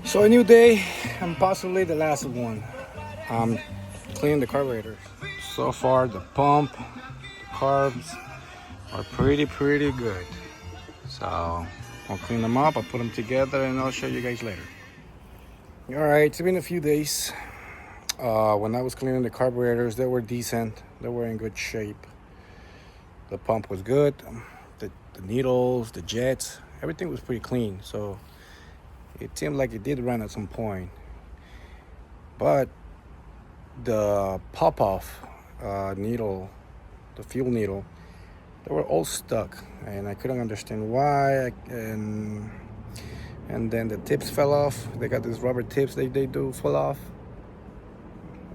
So a new day and possibly the last one. I'm cleaning the carburetors. So far the pump, the carbs are pretty good. So I'll clean them up, I'll put them together and I'll show you guys later. Alright, it's been a few days. When I was cleaning the carburetors, they were decent. They were in good shape. The pump was good. The needles, the jets, everything was pretty clean. So it seemed like it did run at some point. But the pop-off needle, the fuel needle, they were all stuck. And I couldn't understand why. And then the tips fell off. They got these rubber tips they do fall off.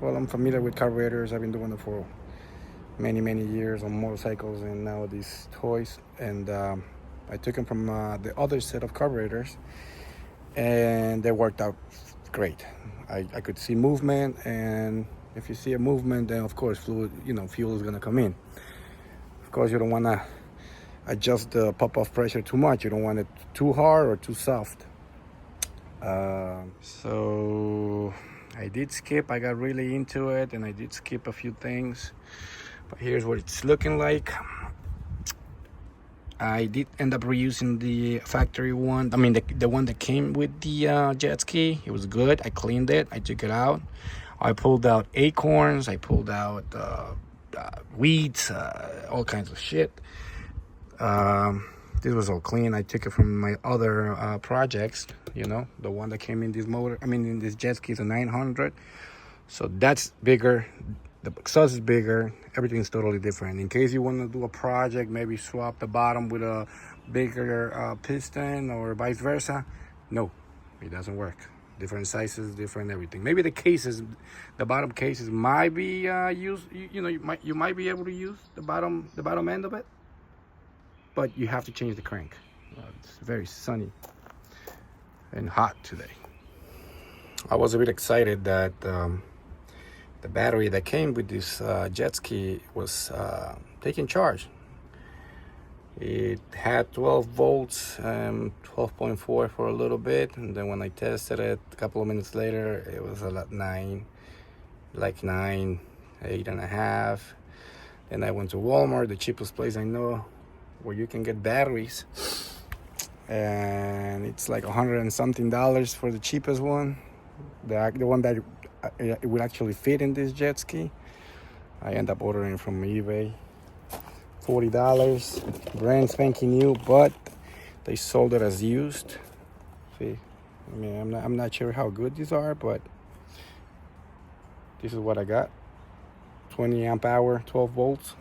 Well, I'm familiar with carburetors. I've been doing it for many years on motorcycles and now these toys. And I took them from the other set of carburetors, and they worked out great. I could see movement, and if you see a movement, then of course fuel is gonna come in. Of course, you don't want to adjust the pop-off pressure too much. You don't want it too hard or too soft. So I did skip. I got really into it, and I did skip a few things. But here's what it's looking like. I did end up reusing the factory one. I mean, the one that came with the jet ski. It was good. I cleaned it. I took it out. I pulled out acorns. I pulled out weeds, all kinds of shit. This was all clean. I took it from my other projects. The one that came in in this jet ski is a 900. So that's bigger. The exhaust is bigger. Everything's totally different. In case you want to do a project, maybe swap the bottom with a bigger piston or vice versa. No, it doesn't work. Different sizes, different everything. Maybe the bottom cases might be used. You might be able to use the bottom end of it, but you have to change the crank. It's very sunny and hot today. I was a bit excited that the battery that came with this jet ski was taking charge. It had 12 volts, 12.4 for a little bit, and then when I tested it a couple of minutes later, it was like 9, 8.5. Then I went to Walmart, the cheapest place I know where you can get batteries, and it's like $100 and something for the cheapest one, the one that it would actually fit in this jet ski. I end up ordering from eBay. $40, brand spanking new, but they sold it as used. See, I mean, I'm not sure how good these are, but this is what I got. 20 amp hour, 12 volts.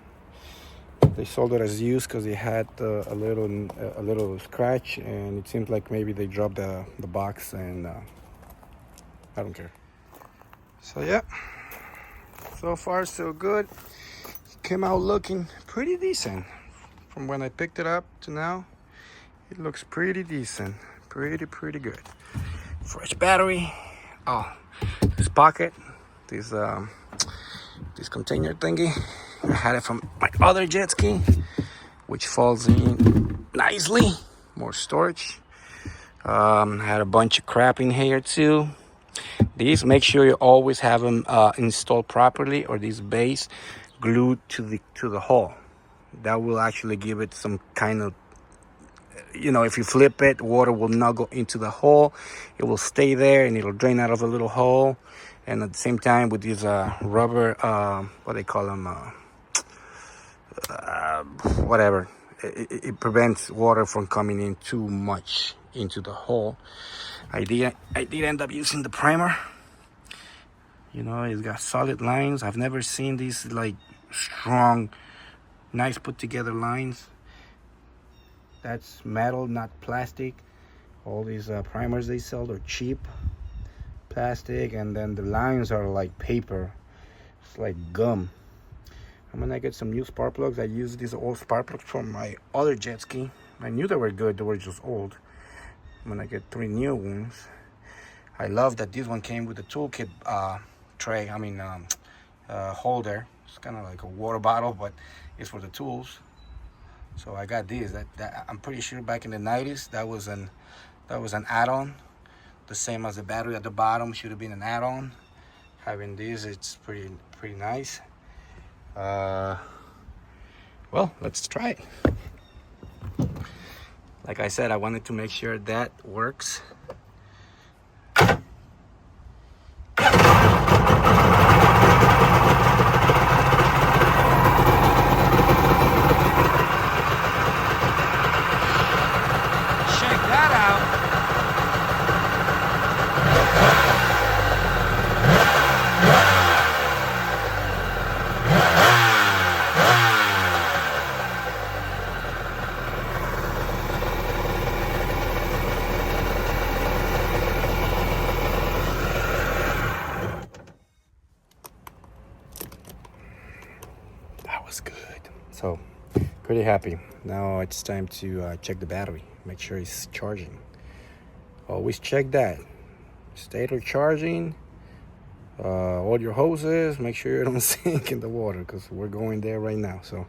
They sold it as used because it had a little scratch, and it seems like maybe they dropped the box, and I don't care. So yeah, so far so good. Came out looking pretty decent. From when I picked it up to now, it looks pretty decent. Pretty good. Fresh battery. Oh, this pocket, this container thingy, I had it from my other jet ski, which falls in nicely. More storage. I had a bunch of crap in here too. These, make sure you always have them installed properly, or this base glued to the hull. That will actually give it some kind of, if you flip it, water will not go into the hole. It will stay there and it'll drain out of a little hole. And at the same time, with these rubber, what they call them, whatever, it prevents water from coming in too much into the hole. I did end up using the primer. It's got solid lines. I've never seen these like strong, nice put together lines. That's metal, not plastic. All these primers they sell are cheap plastic, and then the lines are like paper. It's like gum. I'm gonna get some new spark plugs. I used these old spark plugs from my other jet ski. I knew they were good, they were just old. I'm gonna get 3 new ones. I love that this one came with a toolkit tray, holder. It's kind of like a water bottle, but it's for the tools. So I got these. That I'm pretty sure back in the 90s that was an add-on the same as the battery at the bottom. Should have been an add-on. Having this, it's pretty nice. Well, let's try it. Like I said, I wanted to make sure that works. Was good. So pretty happy. Now it's time to check the battery, make sure it's charging. Always check that stator charging, all your hoses, make sure you don't sink in the water, because we're going there right now. So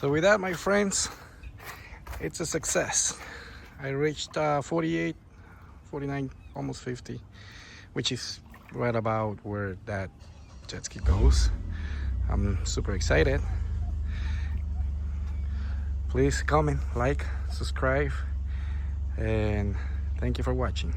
So with that, my friends, it's a success. I reached 48, 49, almost 50, which is right about where that jet ski goes. I'm super excited. Please comment, like, subscribe, and thank you for watching.